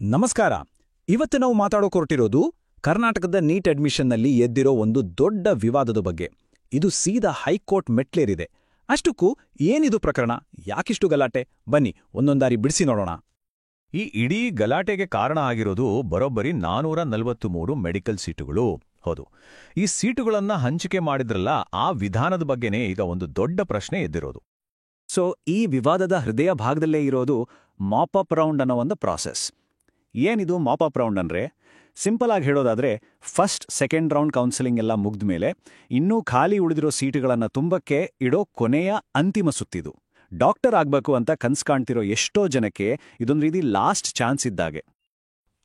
ನಮಸ್ಕಾರ. ಇವತ್ತು ನಾವು ಮಾತಾಡೋಕೊರಟಿರೋದು ಕರ್ನಾಟಕದ ನೀಟ್ ಅಡ್ಮಿಷನ್ನಲ್ಲಿ ಎದ್ದಿರೋ ಒಂದು ದೊಡ್ಡ ವಿವಾದದ ಬಗ್ಗೆ. ಇದು ಸೀದಾ ಹೈಕೋರ್ಟ್ ಮೆಟ್ಲೇರಿದೆ. ಅಷ್ಟಕ್ಕೂ ಏನಿದು ಪ್ರಕರಣ, ಯಾಕಿಷ್ಟು ಗಲಾಟೆ? ಬನ್ನಿ ಒಂದೊಂದಾರಿ ಬಿಡಿಸಿ ನೋಡೋಣ. ಈ ಇಡೀ ಗಲಾಟೆಗೆ ಕಾರಣ ಆಗಿರೋದು ಬರೋಬ್ಬರಿ 443 ಮೆಡಿಕಲ್ ಸೀಟುಗಳು. ಹೌದು, ಈ ಸೀಟುಗಳನ್ನ ಹಂಚಿಕೆ ಮಾಡಿದ್ರಲ್ಲ, ಆ ವಿಧಾನದ ಬಗ್ಗೆನೇ ಈಗ ಒಂದು ದೊಡ್ಡ ಪ್ರಶ್ನೆ ಎದ್ದಿರೋದು. ಸೊ ಈ ವಿವಾದದ ಹೃದಯ ಭಾಗದಲ್ಲೇ ಇರೋದು ಮಾಪ್-ಅಪ್ ರೌಂಡ್ ಅನ್ನೋ ಒಂದು ಪ್ರಾಸೆಸ್. ಏನಿದು ಮಾಪ್-ಅಪ್ ರೌಂಡ್ ಅಂದ್ರೆ, ಸಿಂಪಲ್ ಆಗಿ ಹೇಳೋದಾದ್ರೆ, ಫಸ್ಟ್ ಸೆಕೆಂಡ್ ರೌಂಡ್ ಕೌನ್ಸಿಲಿಂಗ್ ಎಲ್ಲ ಮುಗ್ದ್ಮೇಲೆ ಇನ್ನೂ ಖಾಲಿ ಉಳಿದಿರೋ ಸೀಟುಗಳನ್ನು ತುಂಬಕ್ಕೆ ಇಡೋ ಕೊನೆಯ ಅಂತಿಮ ಸುತ್ತಿದು. ಡಾಕ್ಟರ್ ಆಗ್ಬೇಕು ಅಂತ ಕನ್ಸ್ ಕಾಣ್ತಿರೋ ಎಷ್ಟೋ ಜನಕ್ಕೆ ಇದೊಂದು ರೀತಿ ಲಾಸ್ಟ್ ಚಾನ್ಸ್ ಇದ್ದಾಗೆ.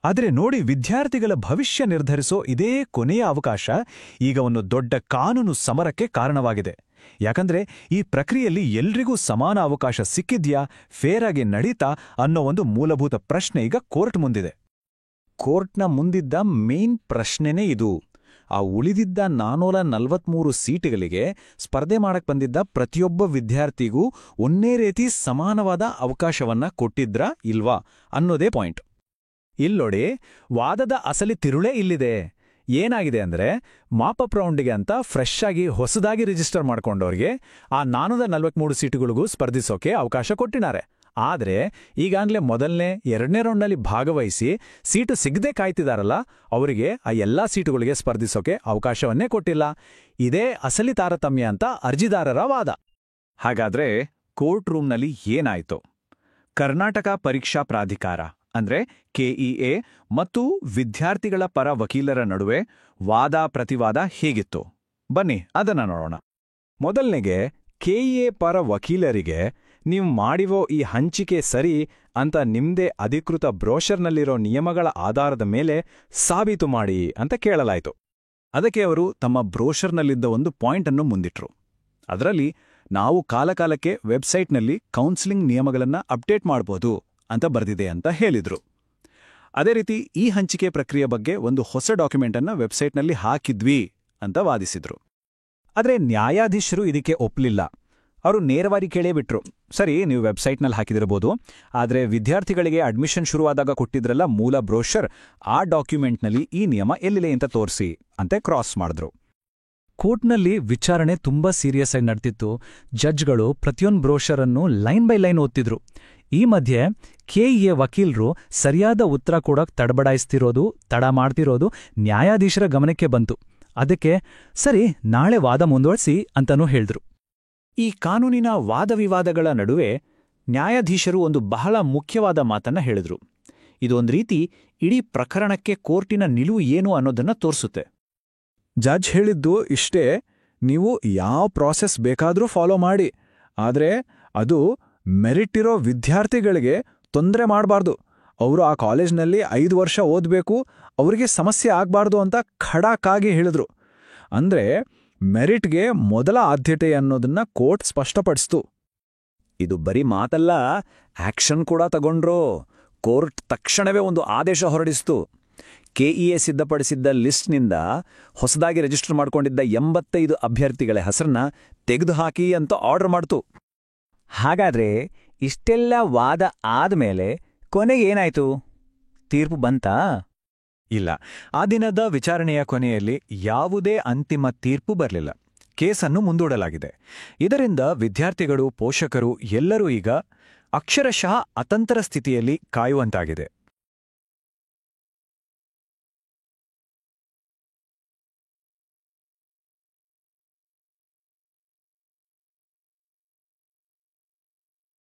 ಆದ್ರೆ ನೋಡಿ, ವಿದ್ಯಾರ್ಥಿಗಳ ಭವಿಷ್ಯ ನಿರ್ಧರಿಸೋ ಇದೇ ಕೊನೆಯ ಅವಕಾಶ ಈಗ ಒಂದು ದೊಡ್ಡ ಕಾನೂನು ಸಮರಕ್ಕೆ ಕಾರಣವಾಗಿದೆ. ಯಾಕಂದ್ರೆ ಈ ಪ್ರಕ್ರಿಯೆಯಲ್ಲಿ ಎಲ್ರಿಗೂ ಸಮಾನ ಅವಕಾಶ ಸಿಕ್ಕಿದ್ಯಾ, ಫೇರ್ ಆಗಿ ನಡೀತಾ ಅನ್ನೋ ಒಂದು ಮೂಲಭೂತ ಪ್ರಶ್ನೆ ಈಗ ಕೋರ್ಟ್ ಮುಂದಿದೆ. ಕೋರ್ಟ್ನ ಮುಂದಿದ್ದ ಮೇನ್ ಪ್ರಶ್ನೆನೇ ಇದು. ಆ ಉಳಿದಿದ್ದ 443 ಸೀಟುಗಳಿಗೆ ಸ್ಪರ್ಧೆ ಮಾಡಕ್ ಬಂದಿದ್ದ ಪ್ರತಿಯೊಬ್ಬ ವಿದ್ಯಾರ್ಥಿಗೂ ಒಂದೇ ರೀತಿ ಸಮಾನವಾದ ಅವಕಾಶವನ್ನ ಕೊಟ್ಟಿದ್ರಾ ಇಲ್ವಾ ಅನ್ನೋದೇ ಪಾಯಿಂಟ್. ಇಲ್ಲೋಡಿ, ವಾದದ ಅಸಲಿ ತಿರುಳೇ ಇಲ್ಲಿದೆ. ಏನಾಗಿದೆ ಅಂದ್ರೆ, ಮಾಪ್-ಅಪ್ ರೌಂಡಿಗೆ ಅಂತ ಫ್ರೆಶ್ ಆಗಿ ಹೊಸದಾಗಿ ರಿಜಿಸ್ಟರ್ ಮಾಡ್ಕೊಂಡವ್ರಿಗೆ ಆ 443 ಸೀಟುಗಳಿಗೂ ಸ್ಪರ್ಧಿಸೋಕೆ ಅವಕಾಶ ಕೊಟ್ಟಿದ್ದಾರೆ. ಆದ್ರೆ ಈಗಾಗಲೇ ಮೊದಲನೇ, ಎರಡನೇ ರೌಂಡ್ನಲ್ಲಿ ಭಾಗವಹಿಸಿ ಸೀಟು ಸಿಗದೆ ಕಾಯ್ತಿದಾರಲ್ಲ, ಅವರಿಗೆ ಆ ಎಲ್ಲಾ ಸೀಟುಗಳಿಗೆ ಸ್ಪರ್ಧಿಸೋಕೆ ಅವಕಾಶವನ್ನೇ ಕೊಟ್ಟಿಲ್ಲ. ಇದೇ ಅಸಲಿ ತಾರತಮ್ಯ ಅಂತ ಅರ್ಜಿದಾರರ ವಾದ. ಹಾಗಾದ್ರೆ ಕೋರ್ಟ್ ರೂಮ್ನಲ್ಲಿ ಏನಾಯ್ತು? ಕರ್ನಾಟಕ ಪರೀಕ್ಷಾ ಪ್ರಾಧಿಕಾರ ಅಂದ್ರೆ ಕೆಇಎ ಮತ್ತು ವಿದ್ಯಾರ್ಥಿಗಳ ಪರ ವಕೀಲರ ನಡುವೆ ವಾದ ಪ್ರತಿವಾದ ಹೇಗಿತ್ತು? ಬನ್ನಿ ಅದನ್ನ ನೋಡೋಣ. ಮೊದಲನೆಗೆ, ಕೆಇಎ ಪರ ವಕೀಲರಿಗೆ ನೀವು ಮಾಡಿರೋ ಈ ಹಂಚಿಕೆ ಸರಿ ಅಂತ ನಿಮ್ದೇ ಅಧಿಕೃತ ಬ್ರೋಷರ್ನಲ್ಲಿರೋ ನಿಯಮಗಳ ಆಧಾರದ ಮೇಲೆ ಸಾಬೀತು ಮಾಡಿ ಅಂತ ಕೇಳಲಾಯಿತು. ಅದಕ್ಕೆ ಅವರು ತಮ್ಮ ಬ್ರೋಷರ್ನಲ್ಲಿದ್ದ ಒಂದು ಪಾಯಿಂಟ್ ಅನ್ನು ಮುಂದಿಟ್ರು. ಅದರಲ್ಲಿ, ನಾವು ಕಾಲಕಾಲಕ್ಕೆ ವೆಬ್ಸೈಟ್ನಲ್ಲಿ ಕೌನ್ಸಿಲಿಂಗ್ ನಿಯಮಗಳನ್ನು ಅಪ್ಡೇಟ್ ಮಾಡ್ಬೋದು ಅಂತ ಬರೆದಿದೆ ಅಂತ ಹೇಳಿದ್ರು. ಅದೇ ರೀತಿ ಈ ಹಂಚಿಕೆ ಪ್ರಕ್ರಿಯೆ ಬಗ್ಗೆ ಒಂದು ಹೊಸ ಡಾಕ್ಯುಮೆಂಟ್ ಅನ್ನ ವೆಬ್ಸೈಟ್ನಲ್ಲಿ ಹಾಕಿದ್ವಿ ಅಂತ ವಾದಿಸಿದ್ರು. ಆದ್ರೆ ನ್ಯಾಯಾಧೀಶರು ಇದಕ್ಕೆ ಒಪ್ಪಲಿಲ್ಲ. ಅವರು ನೇರವಾಗಿ ಕೇಳೇ ಬಿಟ್ರು, ಸರಿ, ನೀವು ವೆಬ್ಸೈಟ್ನಲ್ಲಿ ಹಾಕಿದಿರಬಹುದು, ಆದರೆ ವಿದ್ಯಾರ್ಥಿಗಳಿಗೆ ಅಡ್ಮಿಷನ್ ಶುರುವಾದಾಗ ಕೊಟ್ಟಿದ್ರಲ್ಲ ಮೂಲ ಬ್ರೋಷರ್, ಆ ಡಾಕ್ಯುಮೆಂಟ್ನಲ್ಲಿ ಈ ನಿಯಮ ಎಲ್ಲಿದೆ ಅಂತ ತೋರಿಸಿ ಅಂತ ಕ್ರಾಸ್ ಮಾಡಿದ್ರು. ಕೋರ್ಟ್ನಲ್ಲಿ ವಿಚಾರಣೆ ತುಂಬಾ ಸೀರಿಯಸ್ ಆಗಿ ನಡೆದಿತ್ತು. ಜಡ್ಜ್ಗಳು ಪ್ರತಿಯೊಂದು ಬ್ರೋಷರ್ ಅನ್ನು ಲೈನ್ ಬೈ ಲೈನ್ ಓದ್ತಿದ್ರು. ಈ ಮಧ್ಯೆ ಕೆಇಎ ವಕೀಲರು ಸರಿಯಾದ ಉತ್ತರ ಕೊಡೋಕೆ ತಡ ಮಾಡ್ತಿರೋದು ನ್ಯಾಯಾಧೀಶರ ಗಮನಕ್ಕೆ ಬಂತು. ಅದಕ್ಕೆ ಸರಿ, ನಾಳೆ ವಾದ ಮುಂದುವರಿಸಿ ಅಂತನೂ ಹೇಳಿದ್ರು. ಈ ಕಾನೂನಿನ ವಾದವಿವಾದಗಳ ನಡುವೆ ನ್ಯಾಯಾಧೀಶರು ಒಂದು ಬಹಳ ಮುಖ್ಯವಾದ ಮಾತನ್ನ ಹೇಳಿದ್ರು. ಇದೊಂದು ರೀತಿ ಇಡೀ ಪ್ರಕರಣಕ್ಕೆ ಕೋರ್ಟಿನ ನಿಲುವು ಏನು ಅನ್ನೋದನ್ನ ತೋರಿಸುತ್ತೆ. ಜಡ್ಜ್ ಹೇಳಿದ್ದು ಇಷ್ಟೇ, ನೀವು ಯಾವ ಪ್ರಾಸೆಸ್ ಬೇಕಾದರೂ ಫಾಲೋ ಮಾಡಿ, ಆದರೆ ಅದು ಮೆರಿಟ್ ಇರೋ ವಿದ್ಯಾರ್ಥಿಗಳಿಗೆ ತೊಂದರೆ ಮಾಡಬಾರ್ದು. ಅವರು ಆ ಕಾಲೇಜ್ನಲ್ಲಿ 5 ವರ್ಷ ಓದಬೇಕು, ಅವರಿಗೆ ಸಮಸ್ಯೆ ಆಗಬಾರ್ದು ಅಂತ ಖಡಾಕಾಗಿ ಹೇಳಿದ್ರು. ಅಂದ್ರೆ ಮೆರಿಟ್ಗೆ ಮೊದಲ ಆದ್ಯತೆ ಅನ್ನೋದನ್ನ ಕೋರ್ಟ್ ಸ್ಪಷ್ಟಪಡಿಸ್ತು. ಇದು ಬರೀ ಮಾತಲ್ಲ, ಆಕ್ಷನ್ ಕೂಡ ತಗೊಂಡ್ರು. ಕೋರ್ಟ್ ತಕ್ಷಣವೇ ಒಂದು ಆದೇಶ ಹೊರಡಿಸಿತು. ಕೆಇಎ ಸಿದ್ಧಪಡಿಸಿದ್ದ ಲಿಸ್ಟ್ನಿಂದ ಹೊಸದಾಗಿ ರಿಜಿಸ್ಟರ್ ಮಾಡ್ಕೊಂಡಿದ್ದ 85 ಅಭ್ಯರ್ಥಿಗಳ ಹೆಸರನ್ನ ತೆಗೆದುಹಾಕಿ ಅಂತ ಆರ್ಡರ್ ಮಾಡ್ತು. ಹಾಗಾದ್ರೆ ಇಷ್ಟೆಲ್ಲ ವಾದ ಆದ್ಮೇಲೆ ಕೊನೆಗೆ ಏನಾಯ್ತು? ತೀರ್ಪು ಬಂತಾ? ಇಲ್ಲ. ಆ ದಿನದ ವಿಚಾರಣೆಯ ಕೊನೆಯಲ್ಲಿ ಯಾವುದೇ ಅಂತಿಮ ತೀರ್ಪು ಬರಲಿಲ್ಲ. ಕೇಸನ್ನು ಮುಂದೂಡಲಾಗಿದೆ. ಇದರಿಂದ ವಿದ್ಯಾರ್ಥಿಗಳು, ಪೋಷಕರು ಎಲ್ಲರೂ ಈಗ ಅಕ್ಷರಶಃ ಅತಂತ್ರ ಸ್ಥಿತಿಯಲ್ಲಿ ಕಾಯುವಂತಾಗಿದೆ.